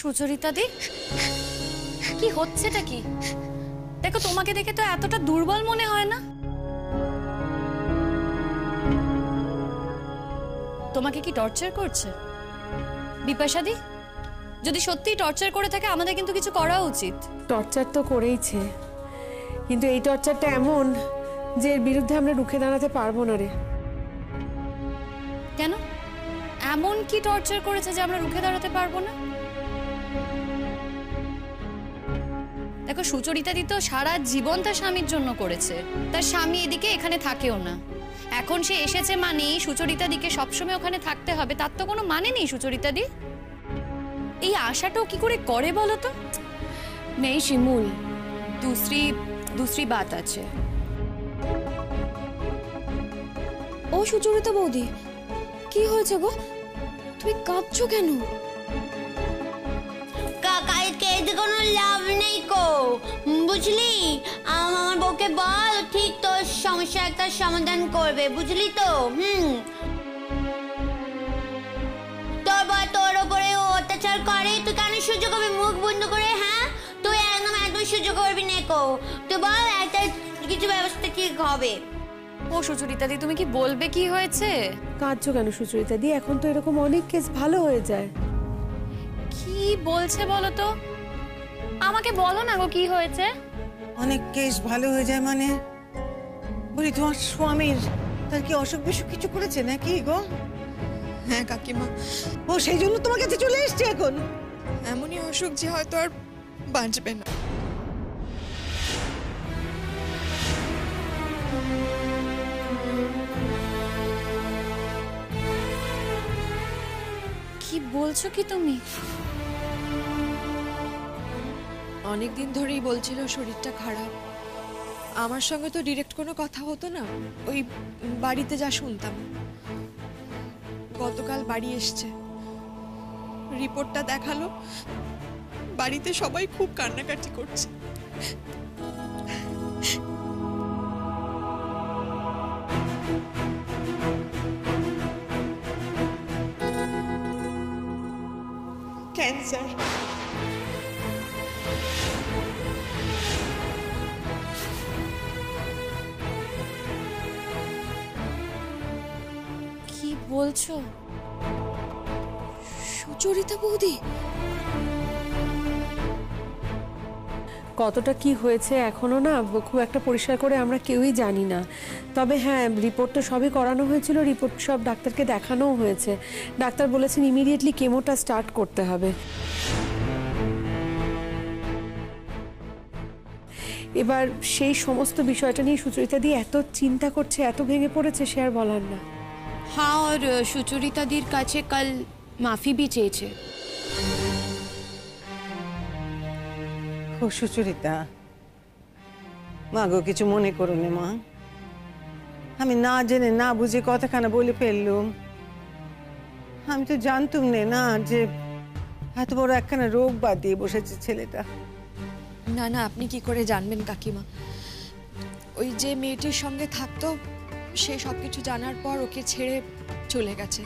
সুচরিতা দি, কি হচ্ছেটা কি? দেখো, তোমাকে দেখে তো এতটা দুর্বল মনে হয় না। তোমাকে কি টর্চার করছে বিপাশা দি? যদি সত্যিই টর্চার করে থাকে আমাদের কিন্তু কিছু করা উচিত। টর্চার তো করেইছে, কিন্তু এই টর্চারটা এমন যে এর বিরুদ্ধে আমরা রুখে দাঁড়াতে পারবো না রে। কেন? এমন কি টর্চার করেছে যে আমরা রুখে দাঁড়াতে পারবো না? দেখো, সুচরিতা দি তো সারা জীবন তার স্বামীর জন্য করেছে। তার স্বামী এদিকে এখানে থাকেও না। এখন সে এসেছে মানে সুচরিতা দিকে সবসময় ওখানে থাকতে হবে, তার তো কোনো মানে নেই। সুচরিতা দি এই আশাটাও কি করে করে বলো তো? নেই শিমুল, दूसरी बात আছে। ও সুচরিতা বৌদি, কি হয়েছে গো? তুমি কাঁদছো কেন? কেঁদে কোনো লাভ নেই কো, বুঝলি? আমার বউকে বল, ঠিক তোর সমস্যা একটা সমাধান করবে, বুঝলি তো? তোর বল তোর ওপরে অত্যাচার করে, তুই কেন সহ্য করবি মুখ বন্ধ করে? হ্যাঁ, তুই একদম সহ্য করবি না কো। তুই বল, একটা কিছু ব্যবস্থা ঠিক হবে। ও সুচরিতা দি, তুমি কি বলবে কি হয়েছে? কাঁদছো কেন সুচরিতা দি? এখন তো এরকম অনেক কেস ভালো হয়ে যায়। কি বলছে বলো তো? আমাকে বলো না গো, কি হয়েছে? অনেক কেস ভালো হয়ে যায় মানে? বলি, তোমার স্বামীর তার কি অসুখ বিসুখ কিছু করেছে নাকি গো? হ্যাঁ কাকিমা, ও সেই জন্য তোমার কাছে চলে এসছে এখন? এমনই অসুখ যে হয়তো আর বাঁচবে না। কি বলছো কি তুমি? অনেকদিন ধরেই বলছিল শরীরটা খারাপ। আমার সঙ্গে তো ডিরেক্ট কোনো কথা হতো না, ওই বাড়িতে যা শুনতাম। গতকাল বাড়ি এসছে, রিপোর্টটা দেখালো। বাড়িতে সবাই খুব কান্নাকাটি করছে। ক্যান্সার। কি বলছো সুচরিতা বৌদি? কতটা কি হয়েছে এখনো না খুব একটা পরিষ্কার করে আমরা কেউই জানি না। তবে হ্যাঁ, রিপোর্ট তো সবই করানো হয়েছিল, রিপোর্ট সব ডাক্তারকে দেখানোও হয়েছে। ডাক্তার বলেছেন ইমিডিয়েটলি কেমোটা স্টার্ট করতে হবে। এবার সেই সমস্ত বিষয়টা নিয়ে সুচরিতা দি এত চিন্তা করছে, এত ভেঙে পড়েছে, সে আর বলার না। हाँ, और সুচরিতা দির কাছে কাল মাফি भी চেয়েছে। ও সুচরিতা, মা গো, কিছু মনে করো না মা। আমি না জেনে না বুঝে কথাখানা বলে ফেললুম। আমি তো জানতুম না যে এত বড় একখানা রোগ বাদ দিয়ে বসেছে ছেলেটা। না না, আপনি কি করে জানবেন কাকিমা? ওই যে মেয়েটির সঙ্গে থাকতো, সে সবকিছু জানার পর ওকে ছেড়ে চলে গেছে।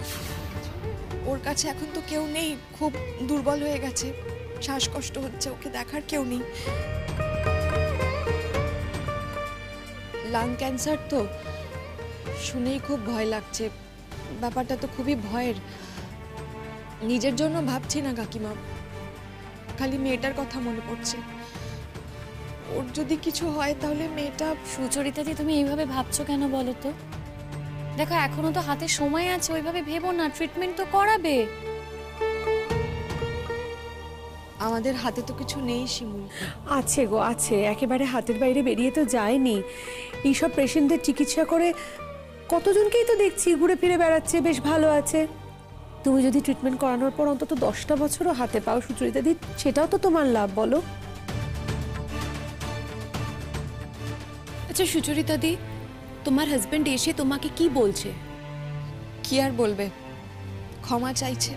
ওর কাছে এখন তো কেউ নেই, খুব দুর্বল হয়ে গেছে, শ্বাসকষ্ট হচ্ছে, ওকে দেখার কেউ নেই। লাং ক্যান্সার তো, শুনেই খুব ভয় লাগছে। ব্যাপারটা তো খুবই ভয়ের। নিজের জন্য ভাবছি না কাকিমা, খালি মেয়েটার কথা মনে পড়ছে। ওর যদি কিছু হয় তাহলে মেয়েটা। সুচরিতা দি, তুমি এইভাবে ভাবছো কেন বলো তো? দেখো, এখনো তো হাতে সময় আছে, ওইভাবে ভেবো না, ট্রিটমেন্ট তো করাবে। আমাদের হাতে তো কিছু নেই শিমুল। আছে গো, আছে, একেবারে হাতের বাইরে বেরিয়ে তো যায়নি। এইসব পেশেন্টদের চিকিৎসা করে কতজনকেই তো দেখছি ঘুরে ফিরে বেড়াচ্ছে, বেশ ভালো আছে। তুমি যদি ট্রিটমেন্ট করানোর পর অন্তত 10টা বছরও হাতে পাও সুচরিতা দি, সেটাও তো তোমার লাভ, বলো? আচ্ছা সুচরিতা দি, তোমার হাজবেন্ড এসে তোমাকে কি বলছে? কি আর বলবে, ক্ষমা চাইছে।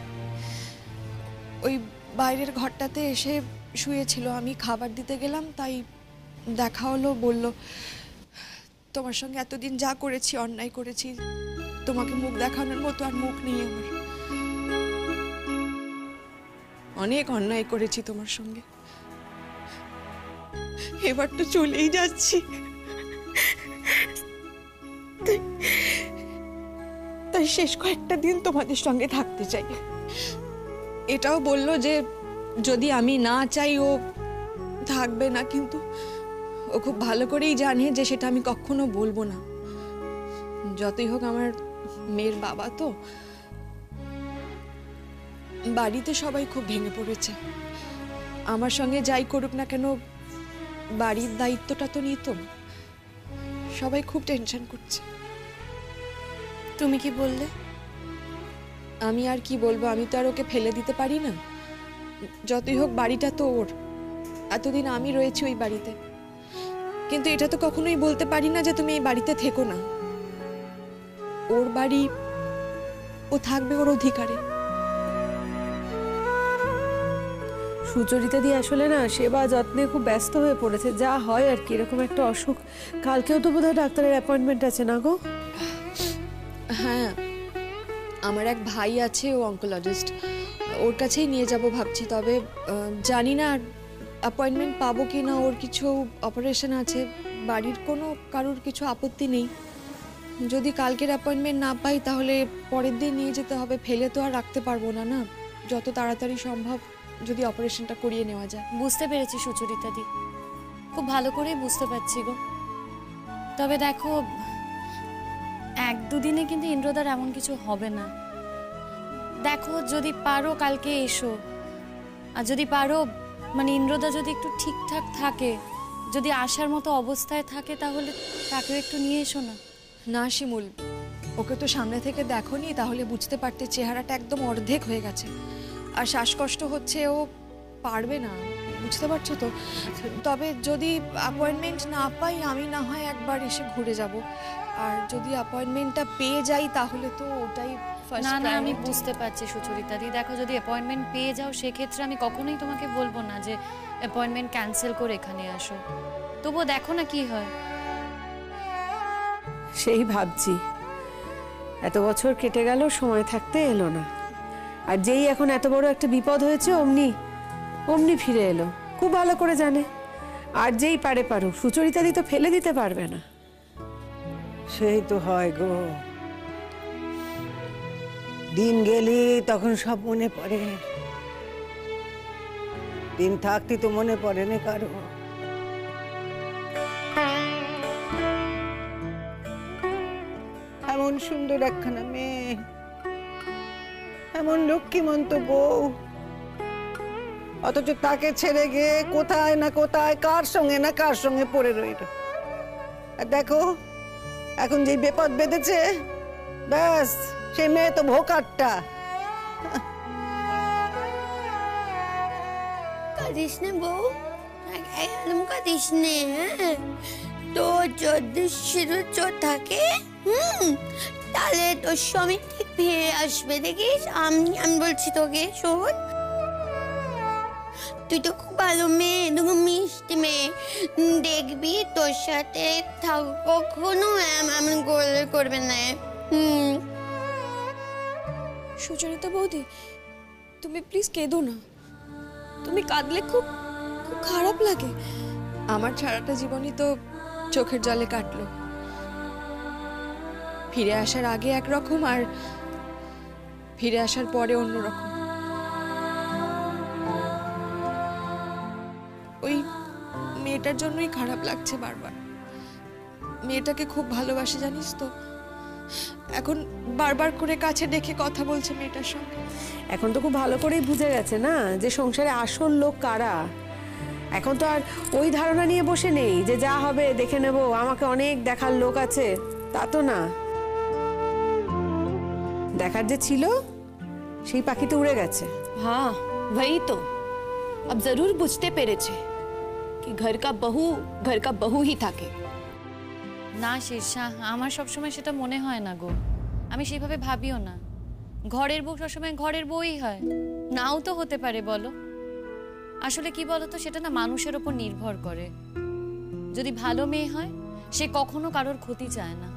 ওই বাইরের ঘরটাতে এসে শুয়েছিল, আমি খাবার দিতে গেলাম, তাই দেখা হলো। বলল, তোমার সঙ্গে এতদিন যা করেছি, অন্যায় করেছি, তোমাকে মুখ দেখানোর মতো আর মুখ নেই আমার। অনেক অন্যায় করেছি তোমার সঙ্গে, এবার তো চলেই যাচ্ছি। তাই শেষ কয়েকটা দিন তোমাদের সঙ্গে থাকতে চাই। এটাও বললো যে যদি আমি না চাই ও থাকবে না, কিন্তু ও খুব ভালো করেই জানে যে সেটা আমি কখনো বলবো না। যতই হোক আমার মেয়ের বাবা তো। বাড়িতে সবাই খুব ভেঙে পড়েছে। আমার সঙ্গে যাই করুক না কেন বাড়ির দায়িত্বটা তো নিতাম। সবাই খুব টেনশন করছে। তুমি কি বললে? আমি আর কি বলবো, আমি তো আর ওকে ফেলে দিতে পারি না। যতই হোক বাড়িটা তো ওর, এতদিন আমি রয়েছি ওই বাড়িতে, কিন্তু এটা তো কখনোই বলতে পারি না যে তুমি এই বাড়িতে থেকো না। ওর বাড়ি, ও থাকবে ওর অধিকারে। সুচরিতা দি আসলে না সেবা যত্নে খুব ব্যস্ত হয়ে পড়েছে, যা হয় আর কি। এরকম একটা অসুখ, কালকেও তো বোধহয় ডাক্তারের অ্যাপয়েন্টমেন্ট আছে না গো? হ্যাঁ, আমার এক ভাই আছে, ও অঙ্কোলজিস্ট, ওর কাছেই নিয়ে যাব ভাবছি। তবে জানি না অ্যাপয়েন্টমেন্ট পাবো কি না। ওর কিছু অপারেশন আছে, বাড়ির কোনো কারোর কিছু আপত্তি নেই। যদি কালকের অ্যাপয়েন্টমেন্ট না পাই তাহলে পরের দিন নিয়ে যেতে হবে, ফেলে তো আর রাখতে পারবো না। না, যত তাড়াতাড়ি সম্ভব যদি অপারেশনটা করিয়ে নেওয়া যায়। বুঝতে পেরেছি সুচরিতা দি, খুব ভালো করেই বুঝতে পারছি গো। তবে দেখো, 1-2 দিনে কিন্তু ইন্দ্রদার এমন কিছু হবে না। দেখো, যদি পারো কালকে এসো, আর যদি পারো মানে ইন্দ্রদা যদি একটু ঠিকঠাক থাকে, যদি আসার মতো অবস্থায় থাকে, তাহলে তাকেও একটু নিয়ে এসো না। না শিমুল, ওকে তো সামনে থেকে দেখোনি, তাহলে বুঝতে পারতে চেহারাটা একদম অর্ধেক হয়ে গেছে, আর শ্বাসকষ্ট হচ্ছে, ও পারবে না, বুঝতে পারছো তো। তবে যদি অ্যাপয়েন্টমেন্ট না পাই আমি না হয় একবার এসে ঘুরে যাব, আর যদি অ্যাপয়েন্টমেন্টটা পেয়ে যাই তাহলে তো ওটাই ফার্স্ট। না না, আমি বুঝতে পারছি সুচরিতা দি। দেখো, যদি অ্যাপয়েন্টমেন্ট পেয়ে যাও সেক্ষেত্রে আমি কখনোই তোমাকে বলবো না যে অ্যাপয়েন্টমেন্ট ক্যান্সেল করে এখানে আসো। তবুও দেখো না কি হয়। সেই ভাবছি, এত বছর কেটে গেল, সময় থাকতে এলো না, আর যেই এখন এত বড় একটা বিপদ হয়েছে অমনি অমনি ফিরে এলো। খুব ভালো করে জানে, আর যেই পারে পারুক, সুচরিতা দি তো ফেলে দিতে পারবে না। সেই তো হয় গো, দিন গেলি তখন সব মনে পড়ে, দিন থাকতে তো মনে পড়ে না কারো। এমন সুন্দর একখানা মেয়ে, এমন লক্ষ্মীমন্ত বউ, অথচ তাকে ছেড়ে গিয়ে কোথায় না কোথায় কার সঙ্গে না কার সঙ্গে পড়ে রইল। আর দেখো এখন যে বিপদ বেঁধেছে, ব্যাস সেই মেয়ে তো ভোকারটা। কাঁদিস না বউ, একদম কাঁদিস নে। হ্যাঁ, তোর যদি শিরোচর থাকে তাহলে তোর স্বামী ঠিক ফিরে আসবে, দেখিস। আমি বলছি তোকে, শোন, তুই তো খুব ভালো মেয়ে, তুমি মিষ্টি মেয়ে, দেখবি তোর সাথে থাকো, কখনো এমন করবে না। সুচরিতা বৌদি, তুমি প্লিজ কেঁদো না। তুমি কাঁদলে খুব খুব খারাপ লাগে। আমার সারাটা জীবনই তো চোখের জলে কাটলো। ফিরে আসার আগে একরকম, আর ফিরে আসার পরে অন্যরকম। ওই মেয়েটার জন্যই খারাপ লাগছে বারবার। মেয়েটাকে খুব ভালোবাসে জানিস তো, এখন বারবার করে কাছে ডেকে কথা বলছে মেয়েটার সঙ্গে। এখন তো খুব ভালো করেই বুঝে গেছে না যে সংসারে আসল লোক কারা। এখন তো আর ওই ধারণা নিয়ে বসে নেই যে যা হবে দেখে নেব, আমাকে অনেক দেখার লোক আছে, তা তো না। দেখার যে ছিল সেই পাখি তো উড়ে গেছে। हाँ वही तो, अब जरूर बुझते पेरेছে कि घर का बहू ही থাকে। না শীর্ষা, আমার সবসময় সেটা মনে হয় না গো। আমি সেইভাবে ভাবিও না। ঘরের বউ সবসময় ঘরের বউই হয়, নাও তো হতে পারে বলো। আসলে কি বলতো, সেটা না মানুষের ওপর নির্ভর করে। যদি ভালো মেয়ে হয় সে কখনো কারোর ক্ষতি চায় না।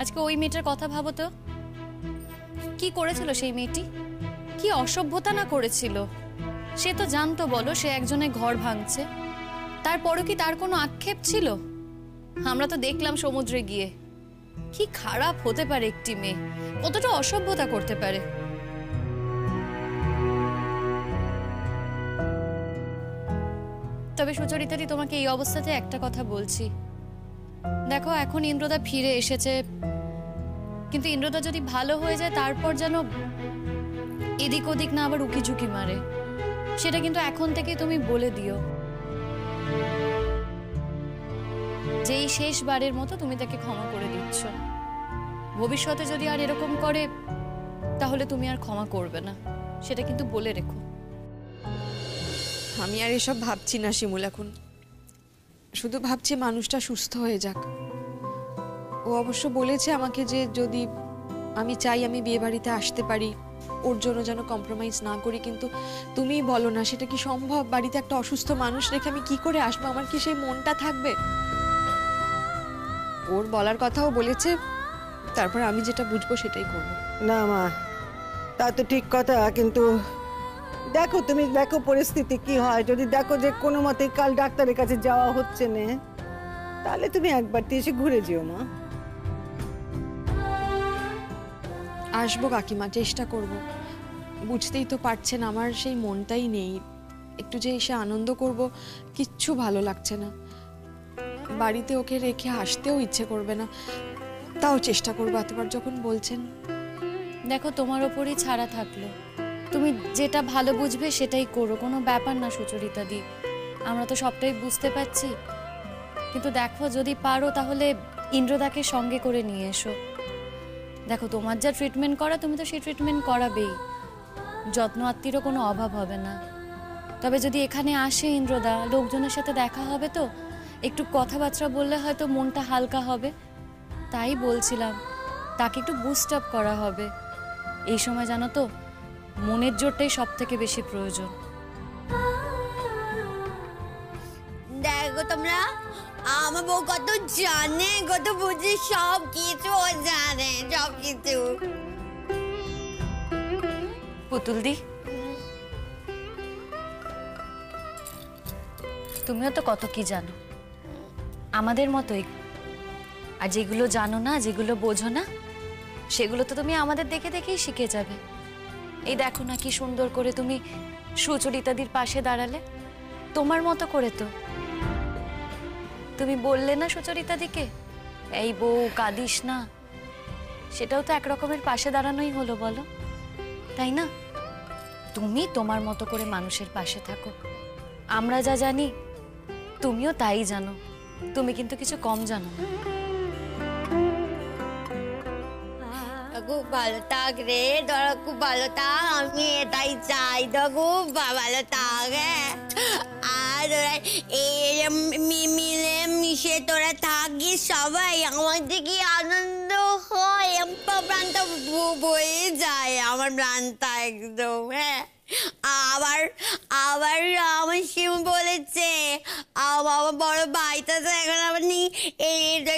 আজকে ওই মেয়েটার কথা ভাবো তো, কি করেছিল সেই মেয়েটি? কি অসভ্যতা না করেছিল। সে তো জানতো বলো সে একজনের ঘর ভাঙছে, তারপরও কি তার কোনো আক্ষেপ ছিল? আমরা তো দেখলাম সমুদ্রে গিয়ে কি খারাপ হতে পারে একটি মেয়ে, কতটা অসভ্যতা করতে পারে। তবে সুচরিতাদি তোমাকে এই অবস্থাতে একটা কথা বলছি, দেখো এখন ইন্দ্রদা ফিরে এসেছে, কিন্তু ইন্দ্রদা যদি ভালো হয়ে যায় তারপর যেন এদিক ওদিক না আবার উকি ঝুঁকি মারে, সেটা কিন্তু এখন থেকে তুমি বলে দিও। যেই শেষবারের মতো তুমি তাকে ক্ষমা করে দিচ্ছ, ভবিষ্যতে যদি আর এরকম করে তাহলে তুমি আর ক্ষমা করবে না, সেটা কিন্তু বলে রেখো। আমি আর এসব ভাবছি না শিমুল, এখন শুধু ভাবছি মানুষটা সুস্থ হয়ে যাক। ও অবশ্য বলেছে আমাকে যে যদি আমি চাই আমি বিয়ে বাড়িতে আসতে পারি, ওর জন্য যেন কম্প্রোমাইজ না করি, কিন্তু তুমিই বলো না সেটা কি সম্ভব? বাড়িতে একটা অসুস্থ মানুষ রেখে আমি কি করে আসবো? আমার কি সেই মনটা থাকবে? ওর বলার কথাও বলেছে, তারপর আমি যেটা বুঝবো সেটাই করবো। না মা, তা তো ঠিক কথা, কিন্তু দেখো তুমি দেখো পরিস্থিতি কি হয়। যদি দেখো যে কোনো মতেই কাল ডাক্তারের কাছে যাওয়া হচ্ছে না, তাহলে তুমি একবার এসে ঘুরে যেও মা। আসবো কাকিমা, চেষ্টা করব। বুঝতেই তো পারছেন আমার সেই মনটাই নেই, একটু যে এসে আনন্দ করব কিচ্ছু ভালো লাগছে না। বাড়িতে ওকে রেখে আসতেও ইচ্ছে করবে না, তাও চেষ্টা করবো এতবার যখন বলছেন। দেখো তোমার ওপরই ছাড়া থাকলো, তুমি যেটা ভালো বুঝবে সেটাই করো, কোনো ব্যাপার না সুচরিতা দি, আমরা তো সবটাই বুঝতে পারছি। কিন্তু দেখো যদি পারো তাহলে ইন্দ্রদাকে সঙ্গে করে নিয়ে এসো। দেখো তোমার যা ট্রিটমেন্ট করা তুমি তো সেই ট্রিটমেন্ট করাবেই, যত্ন আত্মীরও কোনো অভাব হবে না। তবে যদি এখানে আসে ইন্দ্রদা, লোকজনের সাথে দেখা হবে, তো একটু কথাবার্তা বললে হয়তো মনটা হালকা হবে, তাই বলছিলাম তাকে একটু বুস্ট আপ করা হবে। এই সময় জানো তো মনের জোরটাই সব থেকে বেশি প্রয়োজন। দেখো তোমরা, আমার বউ কত জানে, কত বুঝি, সব কিছু ও জানে, সব কিছু। পুতুল দি, তুমিও তো কত কি জানো, আমাদের মতোই। আর যেগুলো জানো না, যেগুলো বোঝো না, সেগুলো তো তুমি আমাদের দেখে দেখেই শিখে যাবে। এই দেখো না কি সুন্দর করে তুমি সুচরিতাদির পাশে দাঁড়ালে, তোমার মতো করে। তো তুমি বললে না সুচরিতাদিকে, এই বউ কাঁদিস না, সেটাও তো একরকমের পাশে দাঁড়ানোই হলো বলো, তাই না? তুমি তোমার মতো করে মানুষের পাশে থাকো, আমরা যা জানি তুমিও তাই জানো, তুমি কিন্তু কিছু কম জানো না। খুব ভালো থাক রে, তোরা খুব ভালো থাক, আমি এটাই চাই, তো খুব ভালো থাক। আর তোরা মিলে মিশে তোরা থাকিস সবাই, আমাদের কি আনন্দ হয়, প্রাণটা বয়ে যায়, আমার প্রাণটা একদম। হ্যাঁ, আবার আবার আমার শিব বলেছে আমার বড় ভাইটা তো এখন আবার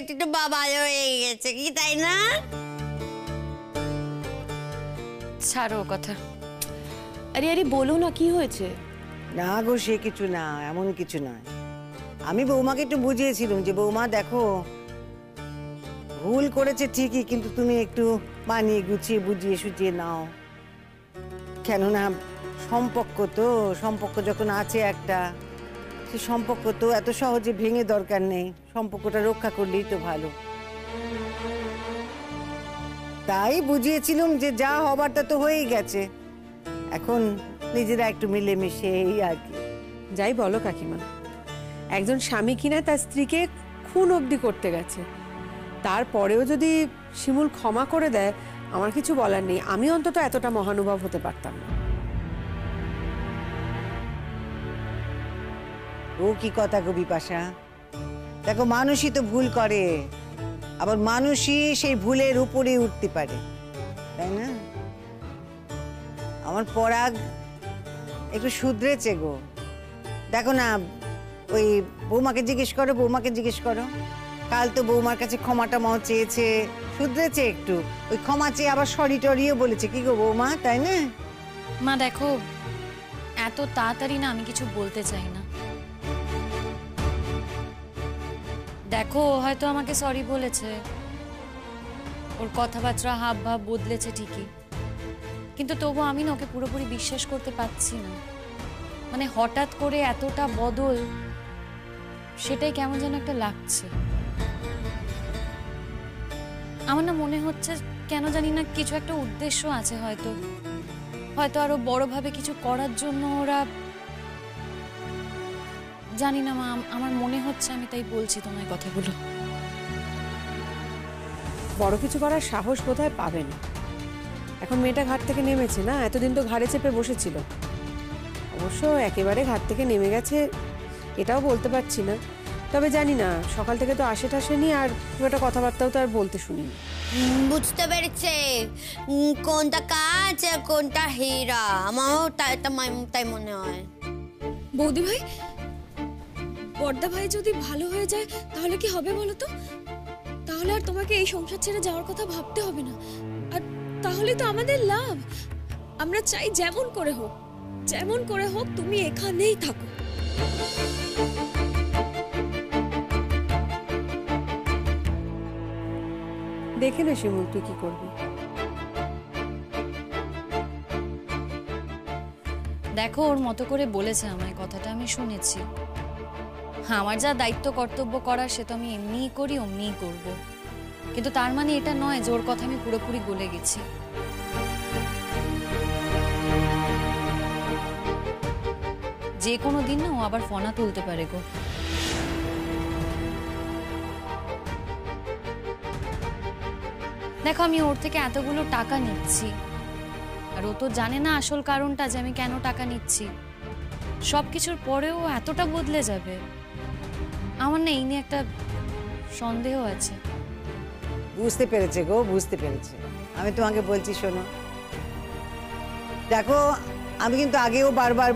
একটু ভালো হয়ে গেছে, কি তাই না? ছাড়ো কথা। আরে আরে বলো না, কি হয়েছে? না গো, সে কিছু না, এমন কিছু নয়। আমি বৌমাকে একটু বুঝিয়েছিলাম যে বৌমা দেখো ভুল করেছে ঠিকই, কিন্তু তুমি একটু মানিয়ে গুছিয়ে বুঝিয়ে সুঝিয়ে নাও, কেননা সম্পর্ক যখন আছে একটা, সে সম্পর্ক তো এত সহজে ভেঙে দরকার নেই, সম্পর্কটা রক্ষা করলেই তো ভালো। তাই বুঝিয়েছিলাম যে যা হবার তা তো হয়েই গেছে, এখন নিজেরা একটু মিলেমিশে এই আর কি। যাই বলো কাকিমা, একজন স্বামী কিনা তার স্ত্রীকে খুন অবধি করতে গেছে, তারপরেও যদি শিমুল ক্ষমা করে দেয়, আমার কিছু বলার নেই। আমি অন্তত এতটা মহানুভব হতে পারতাম না। ও কি কথা গো বিপাশা, দেখো মানুষই তো ভুল করে, আবার মানুষই সেই ভুলের উপরে উঠতে পারে, তাই না? আমার পরাগ একটু শুধরেছে গো, দেখো না, ওই বৌমাকে জিজ্ঞেস করো, কাল তো বৌমার কাছে ক্ষমাটা চেয়েছে, শুধরেছে একটু, ওই ক্ষমা চেয়ে আবার সরি টরিও বলেছে, কি গো বৌমা, তাই না? মা দেখো, এত তাড়াতাড়ি না আমি কিছু বলতে চাই না। দেখো, ও হয়তো আমাকে সরি বলেছে, ওর কথাবার্তা হাব ভাব বদলেছে ঠিকই, কিন্তু তবু আমি না ওকে পুরোপুরি বিশ্বাস করতে পারছি না। মানে হঠাৎ করে এতটা বদল, সেটাই কেমন যেন একটা লাগছে। আমার না মনে হচ্ছে, কেন জানি না, কিছু একটা উদ্দেশ্য আছে হয়তো, হয়তো আরো বড়ভাবে কিছু করার জন্য ওরা, জানি না মা, আমার মনে হচ্ছে, আমি তাই বলছি তোমায় কথাগুলো। বড় কিছু করার সাহস বোধহয় পাবে না। এখন মেয়েটা ঘাট থেকে নেমেছে না, এতদিন তো ঘাড়ে চেপে বসেছিল। অবশ্য একেবারে ঘাট থেকে নেমে গেছে এটাও বলতে পারছি না, তবে জানি না, সকাল থেকে তো আসেনি, আর খুব একটা কথাবার্তাও তো আর বলতে শুনিনি। বুঝতে পেরেছে কোনটা কাজ আর কোনটা হীরা। আমারও তাই মনে হয়। বৌদি ভাই, বড়দা ভাই যদি ভালো হয়ে যায় তাহলে কি হবে বলো তো? তাহলে আর তোমাকে এই সংসার ছেড়ে যাওয়ার কথা ভাবতে হবে না। আর তাহলে তো আমাদের লাভ। আমরা চাই যেমন করে হোক তুমি এখানেই থাকো। দেখে না শিমুল, তুই কি করবি। দেখো, ওর মতো করে বলেছে আমায়, কথাটা আমি শুনেছি। আমার যা দায়িত্ব কর্তব্য করার সে তো আমি এমনিই করি, অমনিই করব, কিন্তু তার মানে এটা নয় যে ওর কথা আমি পুরোপুরি গলে গেছি। যে কোনো দিন না ও আবার ফনা তুলতে পারে গো। দেখো, আমি ওর থেকে এতগুলো টাকা নিচ্ছি, আর ও তো জানে না আসল কারণটা, যে আমি কেন টাকা নিচ্ছি। সবকিছুর পরেও এতটা বদলে যাবে, আমার না এই নিয়ে একটা সন্দেহ আছে। বুঝতে পেরেছে গো, বুঝতে পেরেছে। আমি তোমাকে বলছি, শোনো, দেখো, আমি কিন্তু আগেও বারবার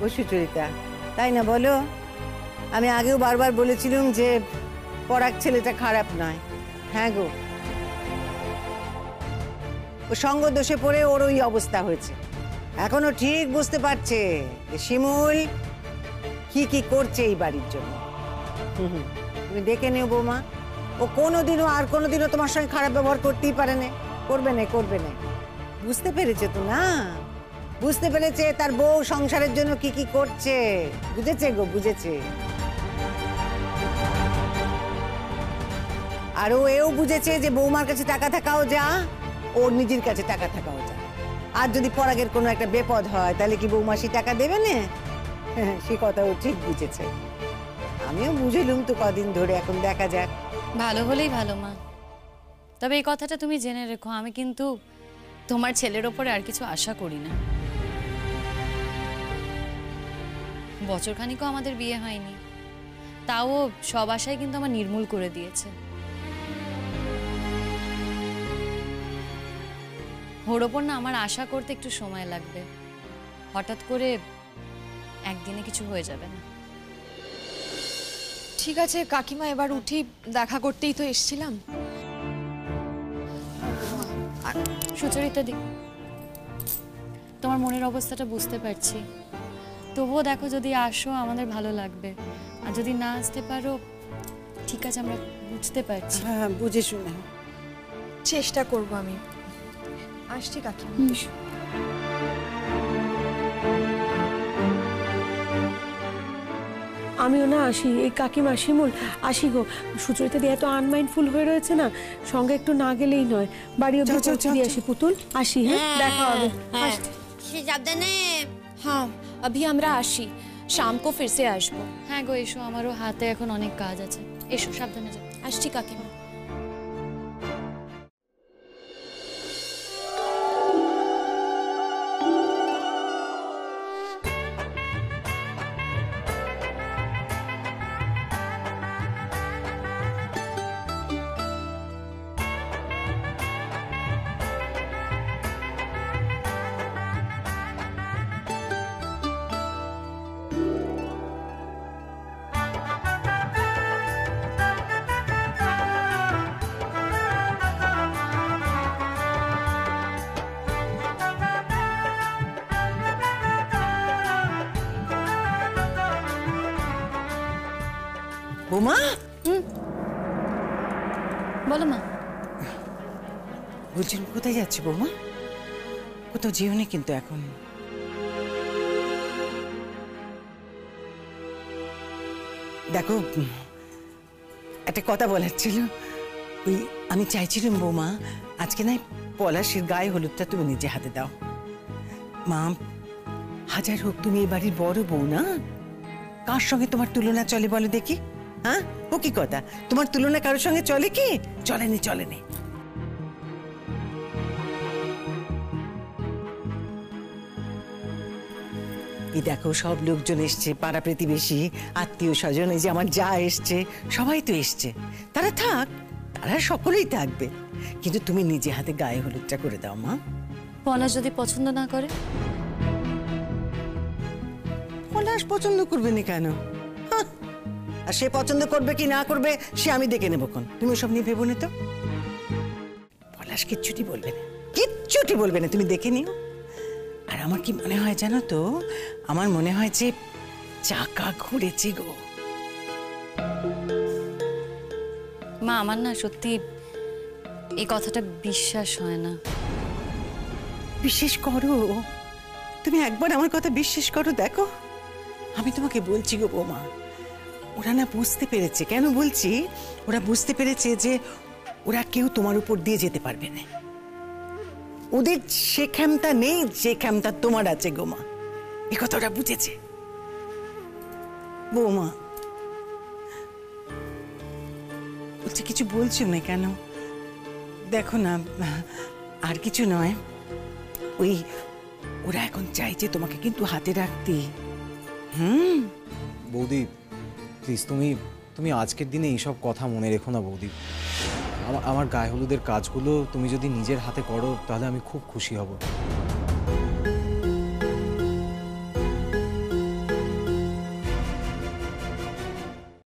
ও সুচরিতা, তাই না বলো? আমি আগেও বারবার বলেছিলাম যে পরাগ ছেলেটা খারাপ নয়। হ্যাঁ গো, ও সঙ্গ দোষে পড়ে ওর ওই অবস্থা হয়েছে। এখনো ঠিক বুঝতে পারছে যে শিমুল কি কি করছে এই বাড়ির জন্য। তুমি দেখে নিও বৌমা, ও কোনোদিনও আর কোনোদিনও তোমার সঙ্গে খারাপ ব্যবহার করতেই পারে না, করবে না। বুঝতে পেরেছে তো না? বুঝতে পেরেছে তার বউ সংসারের জন্য কি কি করছে, বুঝেছে গো, বুঝেছে। আর ও এও বুঝেছে যে বৌমার কাছে টাকা থাকাও যা, ওর নিজের কাছে টাকা থাকাও যা। আর যদি পরাগের কোনো একটা বিপদ হয় তাহলে কি বৌমা সে টাকা দেবে না? সে কথা ও ঠিক বুঝেছে। আমিও বুঝেলুম তো কদিন ধরে, এখন দেখা যাক। ভালো হলেই ভালো মা। তবে এই কথাটা তুমি জেনে রেখো, আমি কিন্তু তোমার ছেলের ওপরে আর কিছু আশা করি না। বছরখানিকও আমাদের বিয়ে হয়নি, তাও সব আশাই কিন্তু আমার নির্মূল করে দিয়েছে। ওর ওপর না আমার আশা করতে একটু সময় লাগবে, হঠাৎ করে একদিনে কিছু হয়ে যাবে না। ঠিক আছে কাকিমা, এবার উঠি, দেখা করতেই তো এসেছিলাম। সুচরিতা দি, তোমার মনের অবস্থাটা বুঝতে পারছি, তবুও দেখো, যদি আসো আমাদের ভালো লাগবে, আর যদি না আসতে পারো ঠিক আছে, আমরা বুঝতে পারছি। হ্যাঁ, বুঝে শুনে চেষ্টা করব আমি। আসছি কাকিমা। আমিও না আসি, এই কাকিমা শিমুল আসি গো। সুচরিতা দিয়ে এত আনমাইন্ডফুল হয়ে রয়েছে না, সঙ্গে একটু না গেলেই নয়। বাড়ি অব্দি পৌঁছে দিয়ে আসি পুতুল, আসি। হ্যাঁ, দেখা হবে। সে সাবধানে। हाँ अभी আমরা আসি, शाम को फिर से আসবো। হ্যাঁ গো, এসো, আমারও হাতে এখন অনেক কাজ আছে। এসো, সাবধানে যাও। আসছি কাকিমা। বৌমা, বলো মা। বলছেন কোথায় যাচ্ছে বৌমা? কোথাও যেও না কিন্তু এখন। দেখো, একটা কথা বলার ছিল। ওই আমি চাইছিলাম বৌমা, আজকে নাই পলাশের গায়ে হলুদটা তুমি নিজে হাতে দাও। মা, হাজার হোক তুমি এই বাড়ির বড় বউ না? কার সঙ্গে তোমার তুলনা চলে বলো দেখি? হ্যাঁ, ও কি কথা? তোমার তুলনা কারোর সঙ্গে চলে কি? চলেনি, চলেনি। এই দেখো, সব লোকজন এসছে, পাড়া প্রতিবেশী, আত্মীয় স্বজন, এই যে আমার যা এসছে, সবাই তো এসছে। তারা থাক, তারা সকলেই থাকবে, কিন্তু তুমি নিজে হাতে গায়ে হলুদটা করে দাও মা। পলাশ যদি পছন্দ না করে? পলাশ পছন্দ করবে না কেন? হাহ, আর সে পছন্দ করবে কি না করবে সে আমি দেখে নেবো। কোন তুমি ওসব নিয়ে ভেবো না তো। পলাশ কিচ্ছুটি বলবে না, কিচ্ছুটি বলবে না, তুমি দেখে নিও। আর আমার কি মনে হয় জানো তো, আমার মনে হয় যে চাকা ঘুরেছে গো। মা, আমার না সত্যি এই কথাটা বিশ্বাস হয় না। বিশ্বাস করো, তুমি একবার আমার কথা বিশ্বাস করো। দেখো, আমি তোমাকে বলছি গো বৌমা, ওরা না বুঝতে পেরেছে। কেন বলছি? ওরা বুঝতে পেরেছে যে ওরা কেউ তোমার উপর দিয়ে যেতে পারবে না। ওদের সে ক্ষমতা নেই যে ক্ষমতা তোমার আছে গো মা। এ কথা ওরা বুঝেছে বৌমা। বলছে কিছু বলছো না কেন? দেখো না, আর কিছু নয়, ওই ওরা এখন চাইছে তোমাকে কিন্তু হাতে রাখতে। বৌদি প্লিজ, তুমি আজকের দিনে এইসব কথা মনে রেখো না বৌদি। আমার গায়ে হলুদের কাজগুলো তুমি যদি নিজের হাতে করো তাহলে আমি খুব খুশি হব।